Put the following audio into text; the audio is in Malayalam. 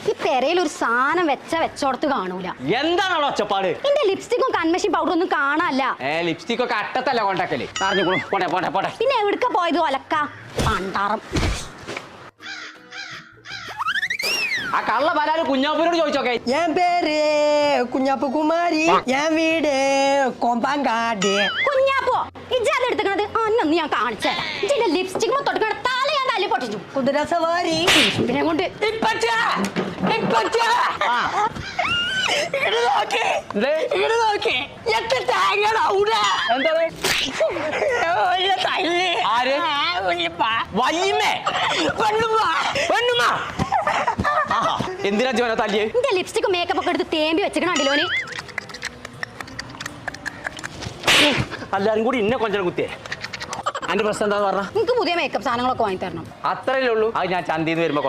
ഈ പെരയിൽ ഒരു സാധനം വെച്ചോടത്ത് കാണൂല. എന്താണോ ഒച്ചപ്പാട്? എന്റെ ലിപ്സ്റ്റിക്കും കൺമഷി പൗഡർ ഒന്നും കാണാല്ല. ലിപ്സ്റ്റിക് ഒക്കെ അട്ടത്തല്ല കൊണ്ടാക്കല്. പോട്ടെ പോട്ടെ പോട്ടെ. പിന്നെ എവിടുക്ക പോയത് ഒലക്ക പണ്ടാറം. ആ കള്ള പലാല് കുഞ്ഞാപ്പൂരോട് ചോദിച്ചോക്കെ. ഞാൻ പേര് കുഞ്ഞാപ്പു കുമാരി, ഞാൻ വീട് കോമ്പാങ്കാട്. കുഞ്ഞാപ്പോ ഇജാത് എടുത്തത് അന്നൊന്ന് ഞാൻ കാണിച്ചുതരാം. ഇതിന്റെ ലിപ്സ്റ്റിക് തൊട്ടുകണ തല ഞാൻ തല്ലി പൊട്ടിച്ചു. കുതിര സവാരി പിന്നെ കൊണ്ട് എന്തിനാ ജോന തല്ലിയേ? എന്റെ ലിപ്സ്റ്റിക് മേക്കപ്പ് ഒക്കെ എടുത്ത് തേമ്പി വെച്ചിക്കണോന്. എല്ലാരും കൂടി ഇന്നെ കൊഞ്ചം കുത്തിയേ. എന്റെ പ്രശ്നം എന്താന്ന് പറഞ്ഞ? എനിക്ക് പുതിയ മേക്കപ്പ് സാധനങ്ങളൊക്കെ വാങ്ങി തരണം. അത്രയല്ലേ ഉള്ളൂ. അത് ഞാൻ ചന്തയിൽ നിന്ന് വരുമ്പോ